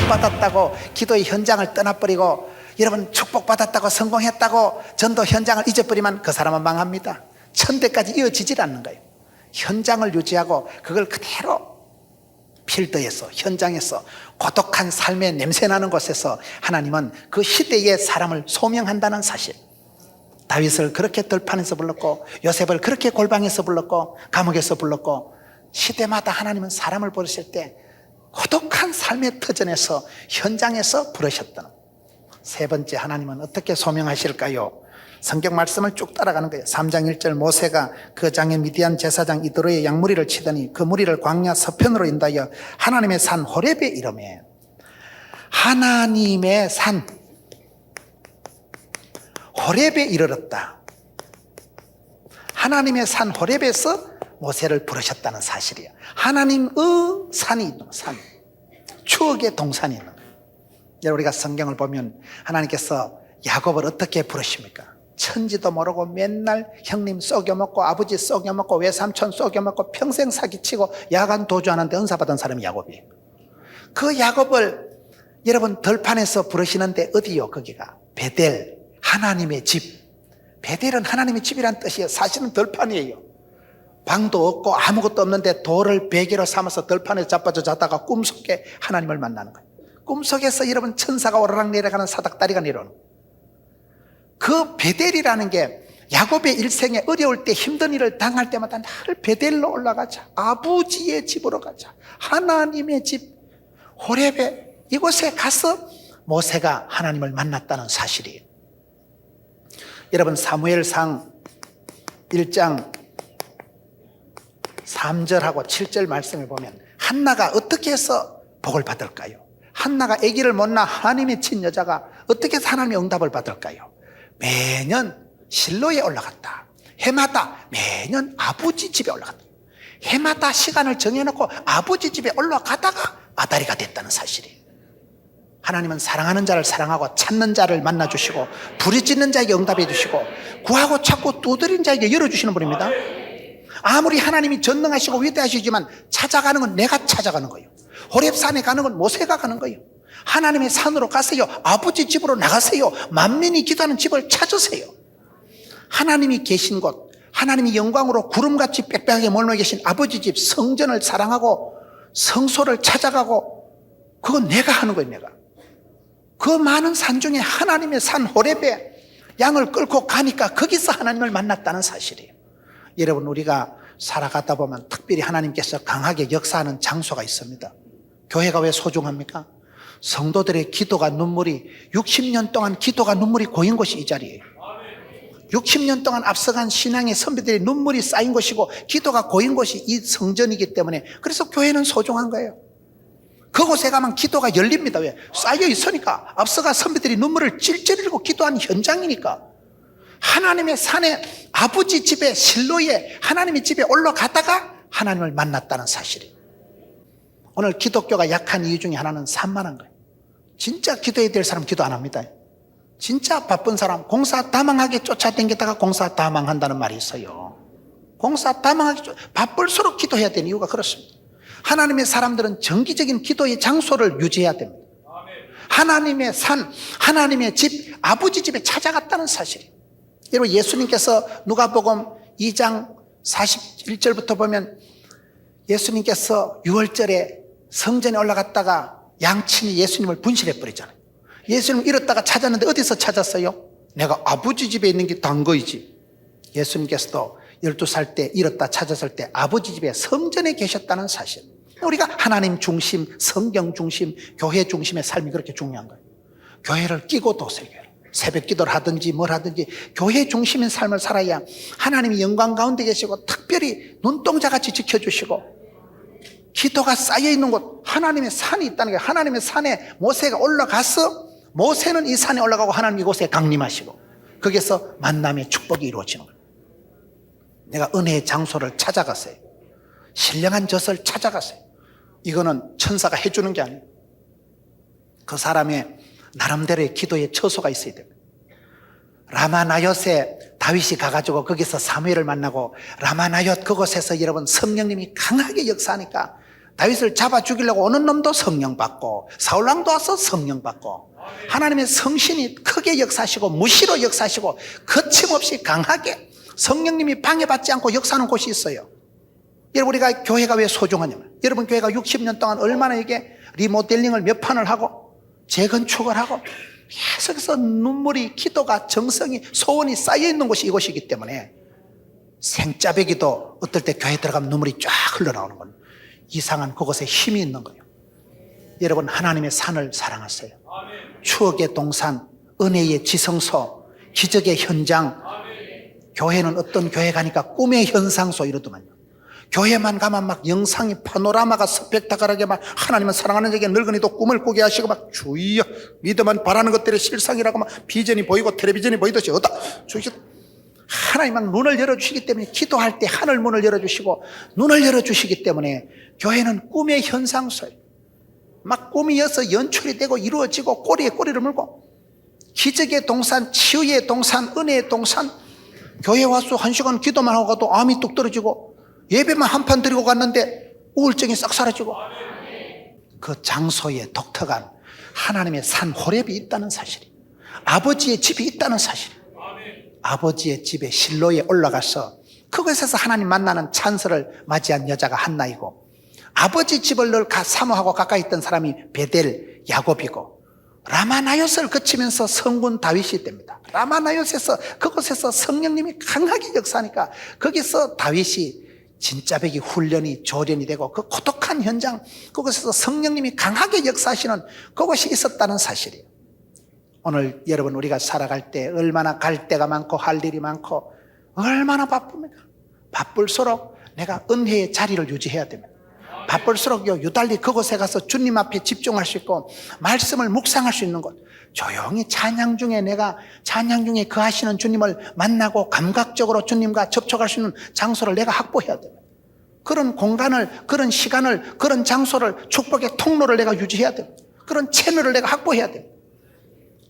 축복받았다고 기도의 현장을 떠나버리고 여러분 축복받았다고 성공했다고 전도 현장을 잊어버리면 그 사람은 망합니다. 천대까지 이어지질 않는 거예요. 현장을 유지하고 그걸 그대로 필드에서 현장에서 고독한 삶의 냄새나는 곳에서 하나님은 그 시대의 사람을 소명한다는 사실. 다윗을 그렇게 들판에서 불렀고 요셉을 그렇게 골방에서 불렀고 감옥에서 불렀고 시대마다 하나님은 사람을 부르실 때 고독한 삶의 터전에서 현장에서 부르셨던. 세 번째, 하나님은 어떻게 소명하실까요? 성경 말씀을 쭉 따라가는 거예요. 3장 1절 모세가 그 장에 미디안 제사장 이도로의 양무리를 치더니 그 무리를 광야 서편으로 인도하여 하나님의 산 호렙에 이르매. 하나님의 산 호렙에 이르렀다. 하나님의 산 호렙에서 모세를 부르셨다는 사실이에요. 하나님의 산이 있는 산, 추억의 동산이 있는 거예요. 우리가 성경을 보면 하나님께서 야곱을 어떻게 부르십니까? 천지도 모르고 맨날 형님 쏘겨먹고 아버지 쏘겨먹고 외삼촌 쏘겨먹고 평생 사기치고 야간 도주하는데 은사받은 사람이 야곱이에요. 그 야곱을 여러분 들판에서 부르시는데 어디요? 거기가 베델, 하나님의 집. 베델은 하나님의 집이란 뜻이에요. 사실은 들판이에요. 방도 없고 아무것도 없는데 돌을 베개로 삼아서 들판에 자빠져 자다가 꿈속에 하나님을 만나는 거예요. 꿈속에서 여러분 천사가 오르락 내려가는 사닥다리가 내려오는 거예요. 그 베델이라는 게 야곱의 일생에 어려울 때 힘든 일을 당할 때마다 늘 베델로 올라가자. 아버지의 집으로 가자. 하나님의 집 호렙에 이곳에 가서 모세가 하나님을 만났다는 사실이에요. 여러분 사무엘상 1장 3절하고 7절 말씀을 보면 한나가 어떻게 해서 복을 받을까요? 한나가 아기를 못 낳아 하나님의 친 여자가 어떻게 해서 하나님의 응답을 받을까요? 매년 실로에 올라갔다. 해마다 매년 아버지 집에 올라갔다. 해마다 시간을 정해놓고 아버지 집에 올라가다가 아다리가 됐다는 사실이에요. 하나님은 사랑하는 자를 사랑하고 찾는 자를 만나주시고 부르짖는 자에게 응답해 주시고 구하고 찾고 두드린 자에게 열어주시는 분입니다. 아무리 하나님이 전능하시고 위대하시지만 찾아가는 건 내가 찾아가는 거예요. 호렙산에 가는 건 모세가 가는 거예요. 하나님의 산으로 가세요. 아버지 집으로 나가세요. 만민이 기도하는 집을 찾으세요. 하나님이 계신 곳, 하나님이 영광으로 구름같이 빽빽하게 몰려 계신 아버지 집 성전을 사랑하고 성소를 찾아가고 그건 내가 하는 거예요. 내가 그 많은 산 중에 하나님의 산 호렙에 양을 끌고 가니까 거기서 하나님을 만났다는 사실이에요. 여러분 우리가 살아가다 보면 특별히 하나님께서 강하게 역사하는 장소가 있습니다. 교회가 왜 소중합니까? 성도들의 기도가 눈물이 60년 동안 기도가 눈물이 고인 곳이 이 자리예요. 60년 동안 앞서간 신앙의 선배들의 눈물이 쌓인 곳이고 기도가 고인 곳이 이 성전이기 때문에 그래서 교회는 소중한 거예요. 그곳에 가면 기도가 열립니다. 왜? 쌓여 있으니까. 앞서간 선배들이 눈물을 찔찔 흘리고 기도한 현장이니까. 하나님의 산에 아버지 집에 실로에 하나님의 집에 올라가다가 하나님을 만났다는 사실이에요. 오늘 기독교가 약한 이유 중에 하나는 산만한 거예요. 진짜 기도해야 될 사람 기도 안 합니다. 진짜 바쁜 사람 공사 다망하게 쫓아다니다가 공사 다망한다는 말이 있어요. 공사 다망하게 바쁠수록 기도해야 되는 이유가 그렇습니다. 하나님의 사람들은 정기적인 기도의 장소를 유지해야 됩니다. 하나님의 산, 하나님의 집, 아버지 집에 찾아갔다는 사실이에요. 여러분 예수님께서 누가복음 2장 41절부터 보면 예수님께서 6월절에 성전에 올라갔다가 양친이 예수님을 분실해 버리잖아요. 예수님 잃었다가 찾았는데 어디서 찾았어요? 내가 아버지 집에 있는 게 단 거이지. 예수님께서도 12살 때 잃었다 찾았을 때 아버지 집에 성전에 계셨다는 사실. 우리가 하나님 중심, 성경 중심, 교회 중심의 삶이 그렇게 중요한 거예요. 교회를 끼고 도세요. 새벽 기도를 하든지 뭘 하든지 교회 중심의 삶을 살아야 하나님이 영광 가운데 계시고 특별히 눈동자같이 지켜주시고 기도가 쌓여있는 곳 하나님의 산이 있다는 게 하나님의 산에 모세가 올라가서 모세는 이 산에 올라가고 하나님 이곳에 강림하시고 거기서 만남의 축복이 이루어지는 거예요. 내가 은혜의 장소를 찾아갔어요. 신령한 젖을 찾아갔어요. 이거는 천사가 해주는 게 아니에요. 그 사람의 나름대로의 기도의 처소가 있어야 됩니다. 라마나옅에 다윗이 가가지고 거기서 사무엘을 만나고 라마나옅 그곳에서 여러분 성령님이 강하게 역사하니까 다윗을 잡아 죽이려고 오는 놈도 성령 받고 사울왕도 와서 성령 받고 하나님의 성신이 크게 역사하시고 무시로 역사하시고 거침없이 강하게 성령님이 방해받지 않고 역사하는 곳이 있어요. 여러분, 우리가 교회가 왜 소중하냐면, 여러분 교회가 60년 동안 얼마나 이게 리모델링을 몇 판을 하고 재건축을 하고 계속해서 눈물이, 기도가, 정성이, 소원이 쌓여있는 곳이 이곳이기 때문에 생짜배기도 어떨 때 교회 들어가면 눈물이 쫙 흘러나오는 거예요. 이상한 그곳에 힘이 있는 거예요. 여러분, 하나님의 산을 사랑하세요. 추억의 동산, 은혜의 지성소, 기적의 현장. 교회는 어떤 교회 가니까 꿈의 현상소 이러더만요. 교회만 가면 막 영상이 파노라마가 스펙타클하게 막 하나님은 사랑하는 자에게 늙은이도 꿈을 꾸게 하시고 막 주여 믿으면 바라는 것들이 실상이라고 막 비전이 보이고 텔레비전이 보이듯이 하나님 막 눈을 열어주시기 때문에 기도할 때 하늘 문을 열어주시고 눈을 열어주시기 때문에 교회는 꿈의 현상소예요. 막 꿈이어서 연출이 되고 이루어지고 꼬리에 꼬리를 물고 기적의 동산, 치유의 동산, 은혜의 동산. 교회 와서 1시간 기도만 하고 가도 암이 뚝 떨어지고 예배만 한 판 드리고 갔는데 우울증이 싹 사라지고 그 장소에 독특한 하나님의 산 호렙이 있다는 사실이, 아버지의 집이 있다는 사실. 아버지의 집에 실로에 올라가서 그곳에서 하나님 만나는 찬스를 맞이한 여자가 한나이고 아버지 집을 늘 사모하고 가까이 있던 사람이 베델 야곱이고 라마나요스를 거치면서 성군 다윗이 됩니다. 라마나요스에서 그곳에서 성령님이 강하게 역사하니까 거기서 다윗이 진짜배기 훈련이 조련이 되고 그 고독한 현장, 그곳에서 성령님이 강하게 역사하시는 그곳이 있었다는 사실이에요. 오늘 여러분, 우리가 살아갈 때 얼마나 갈 데가 많고 할 일이 많고 얼마나 바쁩니까? 바쁠수록 내가 은혜의 자리를 유지해야 됩니다. 바쁠수록 유달리 그곳에 가서 주님 앞에 집중할 수 있고 말씀을 묵상할 수 있는 곳, 조용히 찬양 중에 내가 찬양 중에 거하시는 주님을 만나고 감각적으로 주님과 접촉할 수 있는 장소를 내가 확보해야 됩니다. 그런 공간을, 그런 시간을, 그런 장소를, 축복의 통로를 내가 유지해야 됩니다. 그런 채널을 내가 확보해야 됩니다.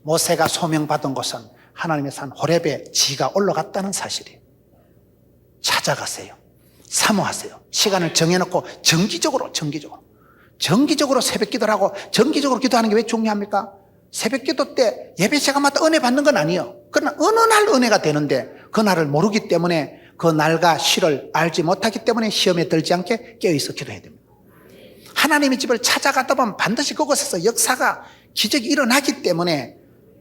모세가 소명받은 곳은 하나님의 산 호렙에 지가 올라갔다는 사실이에요. 찾아가세요. 사모하세요. 시간을 정해놓고 정기적으로 새벽 기도를 하고 정기적으로 기도하는 게 왜 중요합니까? 새벽 기도 때 예배 시간마다 은혜 받는 건 아니에요. 그러나 어느 날 은혜가 되는데 그 날을 모르기 때문에 그 날과 시를 알지 못하기 때문에 시험에 들지 않게 깨어있어 기도해야 됩니다. 하나님의 집을 찾아가다 보면 반드시 그곳에서 역사가, 기적이 일어나기 때문에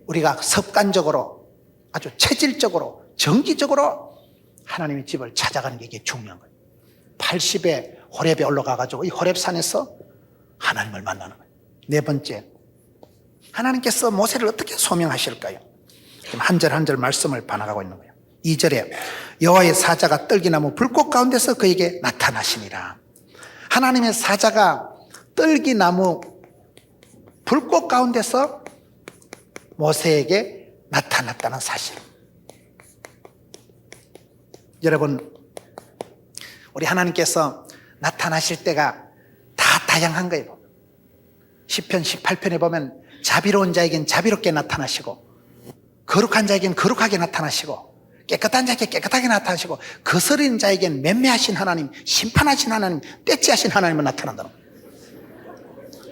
우리가 습관적으로, 아주 체질적으로, 정기적으로 하나님의 집을 찾아가는 게 이게 중요한 거예요. 80에 호렙에 올라가가지고 이 호렙산에서 하나님을 만나는 거예요. 네 번째, 하나님께서 모세를 어떻게 소명하실까요? 지금 한 절 한 절 말씀을 반하고 있는 거예요. 2절에 여호와의 사자가 떨기나무 불꽃 가운데서 그에게 나타나시니라. 하나님의 사자가 떨기나무 불꽃 가운데서 모세에게 나타났다는 사실. 여러분, 우리 하나님께서 나타나실 때가 다 다양한 거예요. 시편 18편에 보면 자비로운 자에겐 자비롭게 나타나시고 거룩한 자에겐 거룩하게 나타나시고 깨끗한 자에게 깨끗하게 나타나시고 거스린 자에겐 맹매하신 하나님, 심판하신 하나님, 떼찌하신 하나님을 나타난다는 거예요.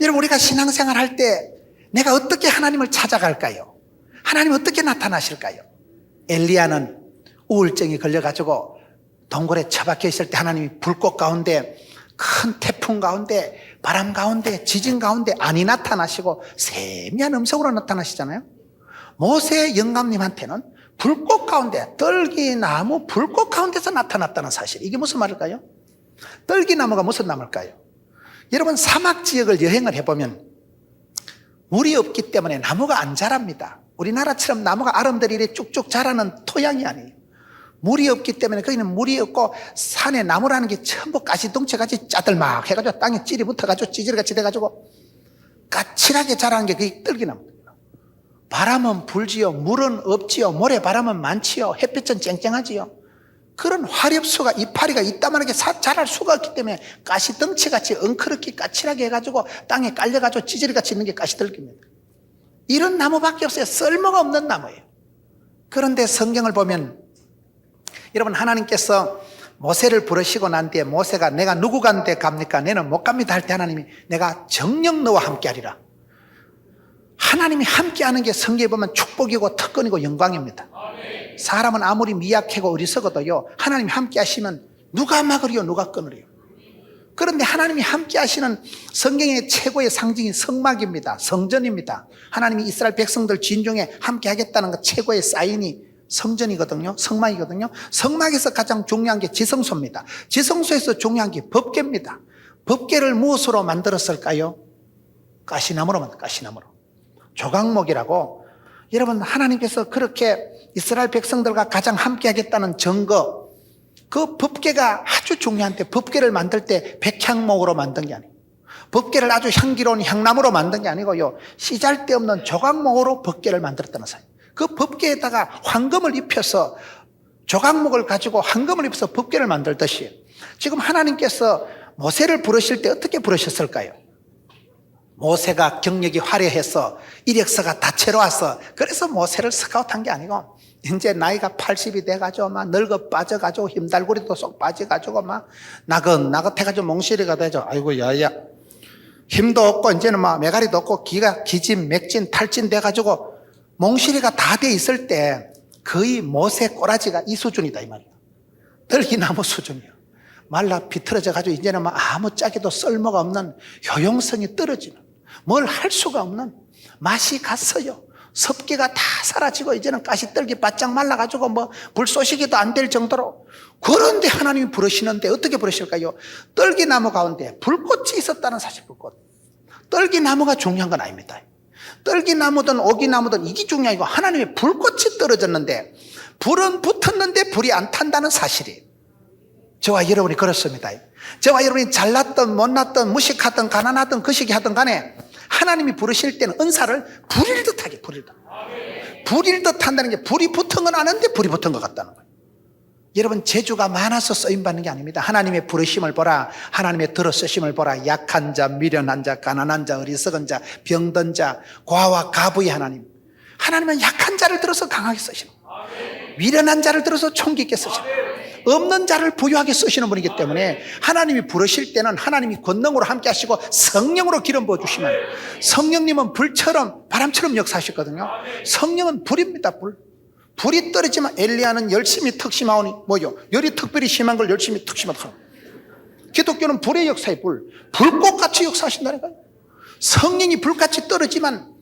여러분, 우리가 신앙생활 할 때 내가 어떻게 하나님을 찾아갈까요? 하나님 어떻게 나타나실까요? 엘리야는 우울증이 걸려가지고 동굴에 처박혀 있을 때 하나님이 불꽃 가운데, 큰 태풍 가운데, 바람 가운데, 지진 가운데 안이 나타나시고 세미한 음성으로 나타나시잖아요. 모세 영감님한테는 불꽃 가운데, 떨기나무 불꽃 가운데서 나타났다는 사실. 이게 무슨 말일까요? 떨기나무가 무슨 나무일까요? 여러분, 사막 지역을 여행을 해보면 물이 없기 때문에 나무가 안 자랍니다. 우리나라처럼 나무가 아름들이 이렇게 쭉쭉 자라는 토양이 아니에요. 물이 없기 때문에 거기는 물이 없고 산에 나무라는 게 전부 가시덩치같이 짜들막 해가지고 땅에 찔이 붙어가지고 찌질같이 돼가지고 까칠하게 자라는 게 그게 떨기나무입니다. 바람은 불지요, 물은 없지요, 모래바람은 많지요, 햇빛은 쨍쨍하지요. 그런 화렵수가, 이파리가 이따만하게 자랄 수가 없기 때문에 가시덩치같이 엉크럽게 까칠하게 해가지고 땅에 깔려가지고 찌질이같이 있는 게 가시떨기입니다. 이런 나무밖에 없어요. 쓸모가 없는 나무예요. 그런데 성경을 보면 여러분, 하나님께서 모세를 부르시고 난 뒤에 모세가 내가 누구 간데 갑니까? 너는 못 갑니다 할 때 하나님이 내가 정녕 너와 함께 하리라. 하나님이 함께하는 게 성경에 보면 축복이고 특권이고 영광입니다. 사람은 아무리 미약하고 어리석어도요, 하나님이 함께 하시면 누가 막으리요 누가 끊으리요. 그런데 하나님이 함께 하시는 성경의 최고의 상징이 성막입니다. 성전입니다. 하나님이 이스라엘 백성들 진중에 함께 하겠다는 것 최고의 사인이 성전이거든요. 성막이거든요. 성막에서 가장 중요한 게 지성소입니다. 지성소에서 중요한 게 법궤입니다. 법궤를 무엇으로 만들었을까요? 가시나무로 만들었어요. 가시나무로. 조각목이라고. 여러분, 하나님께서 그렇게 이스라엘 백성들과 가장 함께 하겠다는 증거, 그 법궤가 아주 중요한데 법궤를 만들 때 백향목으로 만든 게 아니에요. 법궤를 아주 향기로운 향나무로 만든 게 아니고요, 씨잘데없는 조각목으로 법궤를 만들었다는 사실. 그 법궤에다가 황금을 입혀서, 조각목을 가지고 황금을 입혀서 법궤를 만들듯이 지금 하나님께서 모세를 부르실 때 어떻게 부르셨을까요? 모세가 경력이 화려해서 이력서가 다채로워서 그래서 모세를 스카우트한 게 아니고, 이제 나이가 80이 돼가지고 막 늙어 빠져가지고 힘달구리도 쏙 빠져가지고 막 나긋나긋해가지고 몽실이가 되죠. 아이고 야야, 힘도 없고 이제는 막 메가리도 없고 기진 맥진 탈진 돼가지고 몽실이가 다 돼 있을 때 거의 모세 꼬라지가 이 수준이다 이 말이야. 들기나무 수준이야. 말라 비틀어져가지고 이제는 막 아무 짝에도 쓸모가 없는, 효용성이 떨어지는, 뭘 할 수가 없는, 맛이 갔어요. 섭기가 다 사라지고 이제는 가시떨기 바짝 말라가지고 뭐 불쏘시기도 안 될 정도로. 그런데 하나님이 부르시는데 어떻게 부르실까요? 떨기나무 가운데 불꽃이 있었다는 사실. 불꽃. 떨기나무가 중요한 건 아닙니다. 떨기나무든 오기나무든 이게 중요하고, 하나님의 불꽃이 떨어졌는데 불은 붙었는데 불이 안 탄다는 사실이. 저와 여러분이 그렇습니다. 저와 여러분이 잘났든 못났든 무식하든 가난하든 거시기하든 간에 하나님이 부르실 때는 은사를 불일 듯하게, 불일 듯 한다는 게 불이 붙은 건 아는데 불이 붙은 것 같다는 거예요. 여러분, 재주가 많아서 쓰임받는 게 아닙니다. 하나님의 부르심을 보라. 하나님의 들어쓰심을 보라. 약한 자, 미련한 자, 가난한 자, 어리석은 자, 병든 자, 과와 가부의 하나님. 하나님은 약한 자를 들어서 강하게 쓰시는 거예요. 미련한 자를 들어서 총기 있게 쓰시는 거예요. 없는 자를 부유하게 쓰시는 분이기 때문에 하나님이 부르실 때는 하나님이 권능으로 함께 하시고 성령으로 기름 부어주시면, 성령님은 불처럼 바람처럼 역사하셨거든요. 성령은 불입니다. 불이 떨어지면 엘리야는 열심히 특심하오니 뭐요? 열이 특별히 심한 걸 열심히 특심하다. 기독교는 불의 역사의 불꽃같이 역사하신다니까요. 성령이 불같이 떨어지면,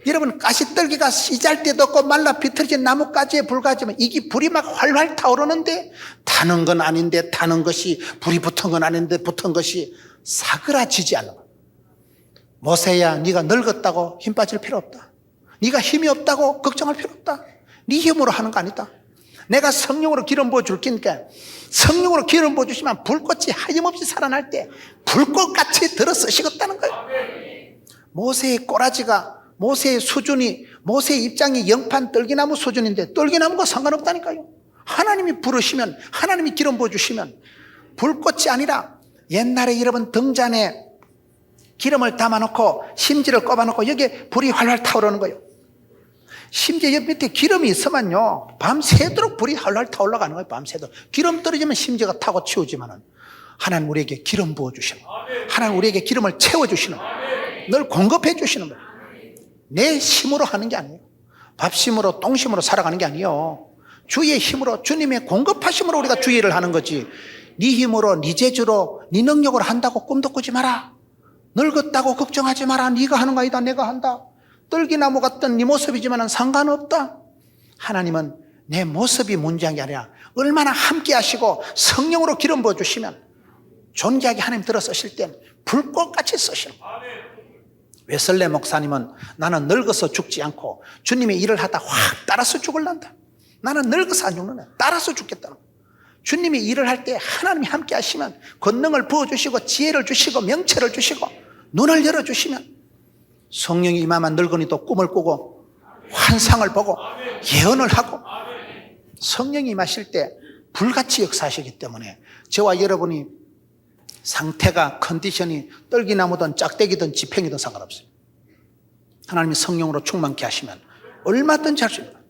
여러분, 가시떨기가 씨잘데도 없고 말라 비틀어진 나뭇가지에 불가지면 이게 불이 막 활활 타오르는데, 타는 건 아닌데 타는 것이, 불이 붙은 건 아닌데 붙은 것이 사그라지지 않는 거야. 모세야, 네가 늙었다고 힘 빠질 필요 없다. 네가 힘이 없다고 걱정할 필요 없다. 네 힘으로 하는 거 아니다. 내가 성령으로 기름 부어줄 테니까, 성령으로 기름 부어주시면 불꽃이 하염없이 살아날 때 불꽃같이 들어서시겠다는 거예요. 모세의 꼬라지가, 모세의 수준이, 모세의 입장이 영판 떨기나무 수준인데 떨기나무가 상관없다니까요. 하나님이 부르시면, 하나님이 기름 부어주시면 불꽃이 아니라, 옛날에 여러분 등잔에 기름을 담아놓고 심지를 꼽아놓고 여기에 불이 활활 타오르는 거예요. 심지어 옆 밑에 기름이 있으면요, 밤새도록 불이 활활 타올라가는 거예요. 밤새도록. 기름 떨어지면 심지가 타고 치우지만은 하나님 우리에게 기름 부어주시는 거예요. 하나님 우리에게 기름을 채워주시는 거예요. 늘 공급해 주시는 거예요. 내 힘으로 하는 게 아니에요. 밥심으로 똥심으로 살아가는 게 아니에요. 주의 힘으로, 주님의 공급하심으로 우리가 주 일을 하는 거지. 네 힘으로, 네 재주로, 네 능력으로 한다고 꿈도 꾸지 마라. 늙었다고 걱정하지 마라. 네가 하는 거 아니다, 내가 한다. 떨기나무 같던 네 모습이지만 상관없다. 하나님은 내 모습이 문제한 게 아니라 얼마나 함께 하시고 성령으로 기름 부어주시면 존귀하게 하나님 들어 쓰실 땐 불꽃같이 쓰시는 거예요. 웨슬레 목사님은 나는 늙어서 죽지 않고 주님의 일을 하다 확 따라서 죽을란다. 나는 늙어서 안 죽는다. 따라서 죽겠다는 거예요. 주님이 일을 할 때 하나님이 함께 하시면 권능을 부어주시고 지혜를 주시고 명체를 주시고 눈을 열어주시면 성령이 임하면 늙은이도 꿈을 꾸고 환상을 보고 예언을 하고, 성령이 임하실 때 불같이 역사하시기 때문에 저와 여러분이 상태가, 컨디션이 떨기나무든 짝대기든 지팽이든 상관없어요. 하나님이 성령으로 충만케 하시면 얼마든지 할 수 있는 거예요.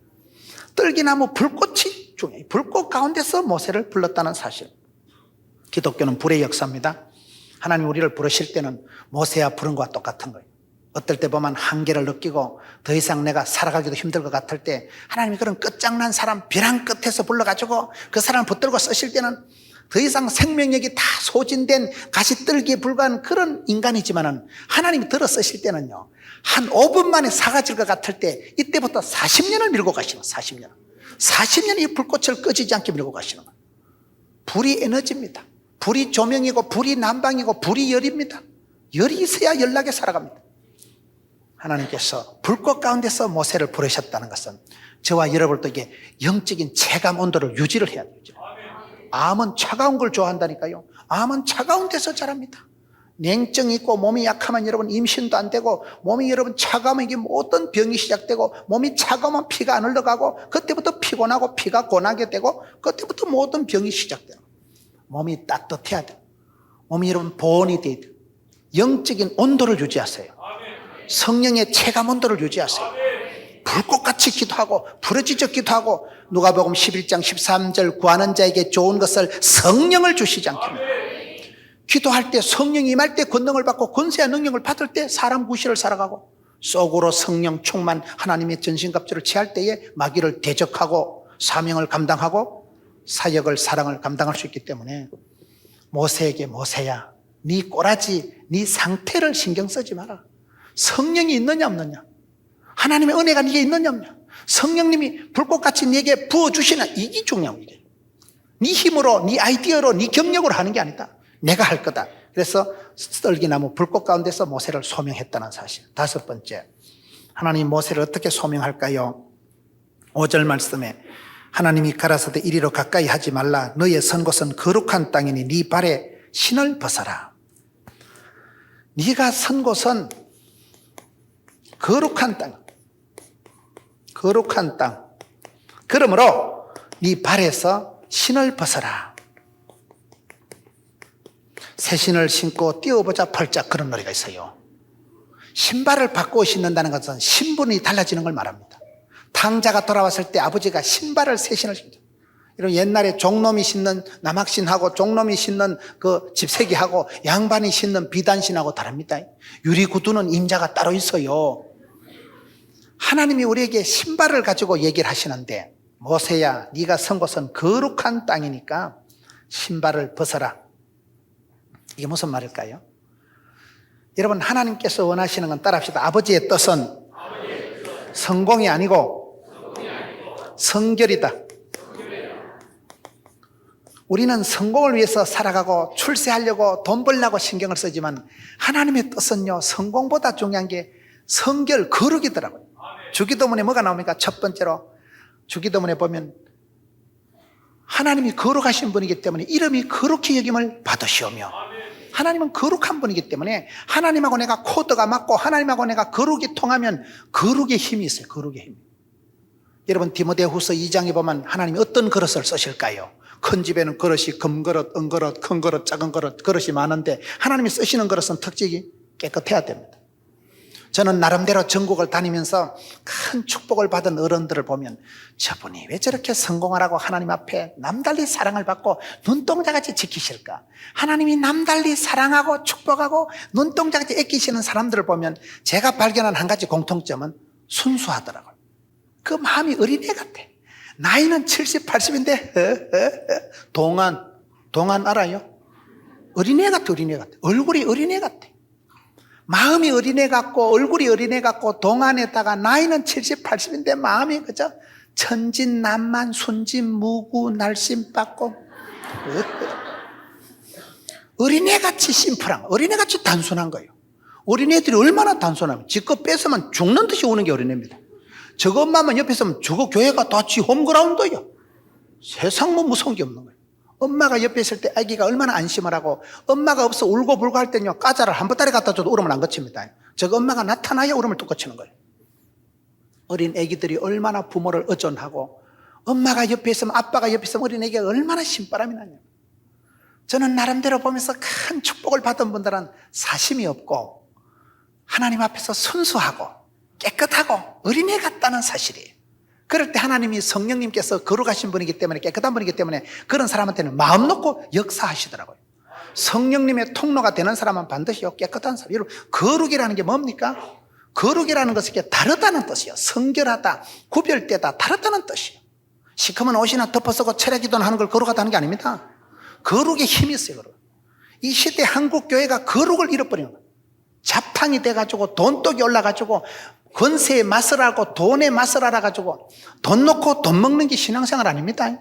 떨기나무 불꽃이 중요해요. 불꽃 가운데서 모세를 불렀다는 사실. 기독교는 불의 역사입니다. 하나님 우리를 부르실 때는 모세야 부른 것과 똑같은 거예요. 어떨 때 보면 한계를 느끼고 더 이상 내가 살아가기도 힘들 것 같을 때 하나님이 그런 끝장난 사람 벼랑 끝에서 불러가지고 그 사람을 붙들고 쓰실 때는 더 이상 생명력이 다 소진된 가시떨기에 불과한 그런 인간이지만은 하나님이 들어 쓰실 때는요, 한 5분 만에 사라질 것 같을 때 이때부터 40년을 밀고 가시는 거예요. 40년 이 불꽃을 꺼지지 않게 밀고 가시는 거예요. 불이 에너지입니다. 불이 조명이고 불이 난방이고 불이 열입니다. 열이 있어야 연락에 살아갑니다. 하나님께서 불꽃 가운데서 모세를 부르셨다는 것은 저와 여러분도 이게 영적인 체감 온도를 유지를 해야 되죠. 암은 차가운 걸 좋아한다니까요. 암은 차가운 데서 자랍니다. 냉증이 있고 몸이 약하면 여러분 임신도 안 되고, 몸이 여러분 차가우면 이게 어떤 병이 시작되고, 몸이 차가우면 피가 안 흘러가고, 그때부터 피곤하고 피가 고나게 되고, 그때부터 모든 병이 시작돼요. 몸이 따뜻해야 돼요. 몸이 여러분 보온이 돼야 돼요. 영적인 온도를 유지하세요. 성령의 체감 온도를 유지하세요. 불꽃같이 기도하고 부르짖어 기도하고, 누가복음 11장 13절 구하는 자에게 좋은 것을 성령을 주시지 않겠나. 기도할 때 성령이 임할 때 권능을 받고 권세와 능력을 받을 때 사람 구실을 살아가고, 속으로 성령 충만 하나님의 전신갑주를 취할 때에 마귀를 대적하고 사명을 감당하고 사역을 사랑을 감당할 수 있기 때문에 모세에게 모세야 네 꼬라지 네 상태를 신경 쓰지 마라. 성령이 있느냐 없느냐, 하나님의 은혜가 네게 있느냐 없느냐, 성령님이 불꽃같이 네게 부어주시나, 이게 중요한 거예요. 네 힘으로 네 아이디어로 네 경력으로 하는 게 아니다. 내가 할 거다. 그래서 떨기나무 불꽃 가운데서 모세를 소명했다는 사실. 다섯 번째, 하나님 모세를 어떻게 소명할까요? 5절 말씀에 하나님이 가라사대 이리로 가까이 하지 말라. 너의 선 곳은 거룩한 땅이니 네 발에 신을 벗어라. 네가 선 곳은 거룩한 땅, 거룩한 땅. 그러므로 네 발에서 신을 벗어라. 새 신을 신고 뛰어보자 펄짝, 그런 노래가 있어요. 신발을 바꾸어 신는다는 것은 신분이 달라지는 걸 말합니다. 탕자가 돌아왔을 때 아버지가 신발을 새 신을 신죠. 이런 옛날에 종놈이 신는 남학신하고 종놈이 신는 그 집세기하고 양반이 신는 비단신하고 다릅니다. 유리구두는 임자가 따로 있어요. 하나님이 우리에게 신발을 가지고 얘기를 하시는데, 모세야 네가 선 곳은 거룩한 땅이니까 신발을 벗어라. 이게 무슨 말일까요? 여러분, 하나님께서 원하시는 건 따라합시다. 아버지의 뜻은 성공이 아니고 성결이다. 우리는 성공을 위해서 살아가고 출세하려고 돈 벌려고 신경을 쓰지만 하나님의 뜻은요, 성공보다 중요한 게 성결, 거룩이더라고요. 주기도문에 뭐가 나옵니까? 첫 번째로 주기도문에 보면 하나님이 거룩하신 분이기 때문에 이름이 거룩히 여김을 받으시오며, 하나님은 거룩한 분이기 때문에 하나님하고 내가 코드가 맞고 하나님하고 내가 거룩이 통하면 거룩의 힘이 있어요. 거룩의 힘. 여러분, 디모데후서 2장에 보면 하나님이 어떤 그릇을 쓰실까요? 큰 집에는 그릇이 금그릇, 은그릇, 큰 그릇, 작은 그릇, 그릇이 많은데 하나님이 쓰시는 그릇은 특징이 깨끗해야 됩니다. 저는 나름대로 전국을 다니면서 큰 축복을 받은 어른들을 보면 저분이 왜 저렇게 성공하라고 하나님 앞에 남달리 사랑을 받고 눈동자같이 지키실까? 하나님이 남달리 사랑하고 축복하고 눈동자같이 애끼시는 사람들을 보면 제가 발견한 한 가지 공통점은 순수하더라고요. 그 마음이 어린애 같아. 나이는 70, 80인데 동안 알아요? 어린애 같아. 어린애 같아. 얼굴이 어린애 같아. 마음이 어린애 같고 얼굴이 어린애 같고 동안에다가 나이는 70, 80인데 마음이 그저 천진난만 순진무구 날씬빠꼼 어린애같이 심플한, 어린애같이 단순한 거예요. 어린애들이 얼마나 단순하면 지껏 뺏으면 죽는 듯이 오는 게 어린애입니다. 저것만 옆에 있으면 저거 교회가 다 지 홈그라운드예요. 세상 뭐 무서운 게 없는 거예요. 엄마가 옆에 있을 때 아기가 얼마나 안심을 하고, 엄마가 없어 울고 불고 할 때는요, 까자를 한 보따리 갖다 줘도 울음을 안 그칩니다. 저거 엄마가 나타나야 울음을 뚝 그치는 거예요. 어린 아기들이 얼마나 부모를 의존하고 엄마가 옆에 있으면, 아빠가 옆에 있으면 어린 아기가 얼마나 신바람이 나냐. 저는 나름대로 보면서 큰 축복을 받은 분들은 사심이 없고 하나님 앞에서 순수하고 깨끗하고 어린애 같다는 사실이에요. 그럴 때 하나님이 성령님께서 거룩하신 분이기 때문에, 깨끗한 분이기 때문에 그런 사람한테는 마음 놓고 역사하시더라고요. 성령님의 통로가 되는 사람은 반드시요 깨끗한 사람. 여러분, 거룩이라는 게 뭡니까? 거룩이라는 것은 다르다는 뜻이에요. 성결하다, 구별되다, 다르다는 뜻이에요. 시커먼 옷이나 덮어쓰고 체력기도나 하는 걸 거룩하다는 게 아닙니다. 거룩에 힘이 있어요. 거룩. 이 시대 한국 교회가 거룩을 잃어버리는 거예요. 잡탕이 돼가지고 돈독이 올라가지고 권세의 맛을 알고 돈의 맛을 알아가지고 돈 놓고 돈 먹는 게 신앙생활 아닙니다.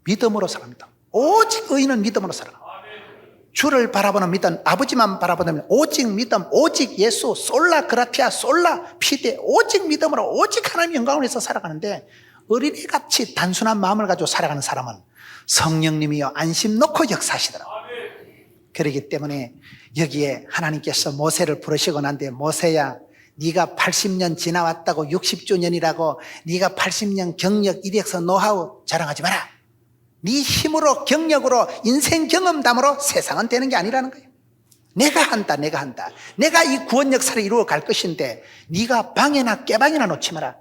믿음으로 살합니다. 오직 의인은 믿음으로 살아가. 주를 바라보는 믿음, 아버지만 바라보는 오직 믿음, 오직 예수, 솔라 그라티아, 솔라 피데, 오직 믿음으로 오직 하나님의 영광을 위해서 살아가는데, 어린애같이 단순한 마음을 가지고 살아가는 사람은 성령님이여 안심 놓고 역사하시더라고요. 그렇기 때문에 여기에 하나님께서 모세를 부르시고 난데, 모세야 네가 80년 지나왔다고 60주년이라고 네가 80년 경력, 이력서, 노하우 자랑하지 마라. 네 힘으로, 경력으로, 인생 경험담으로 세상은 되는 게 아니라는 거예요. 내가 한다. 내가 이 구원 역사를 이루어 갈 것인데 네가 방해나 깨방이나 놓지 마라.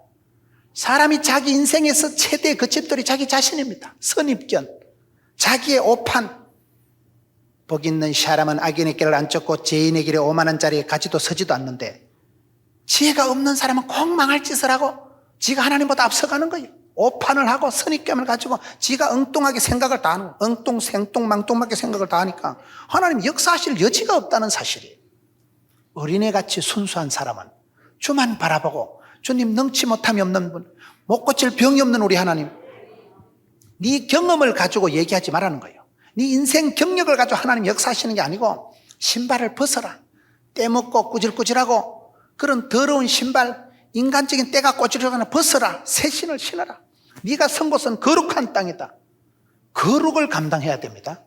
사람이 자기 인생에서 최대의 거침돌이 자기 자신입니다. 선입견, 자기의 오판. 복 있는 사람은 악인의 길을 안 쫓고 죄인의 길에 오만한 자리에 가지도 서지도 않는데, 지혜가 없는 사람은 꼭 망할 짓을 하고 지가 하나님보다 앞서가는 거예요. 오판을 하고 선입견을 가지고 지가 엉뚱하게 생각을 다 하는 거예요. 엉뚱, 생뚱, 망뚱하게 생각을 다 하니까 하나님 역사하실 여지가 없다는 사실이에요. 어린애같이 순수한 사람은 주만 바라보고, 주님 능치 못함이 없는 분, 못 고칠 병이 없는 우리 하나님, 네 경험을 가지고 얘기하지 말라는 거예요. 네 인생 경력을 가지고 하나님 역사하시는 게 아니고, 신발을 벗어라. 때먹고 꾸질꾸질하고 그런 더러운 신발, 인간적인 때가 꽂히려거나 벗어라. 새 신을 신어라. 네가 선 곳은 거룩한 땅이다. 거룩을 감당해야 됩니다.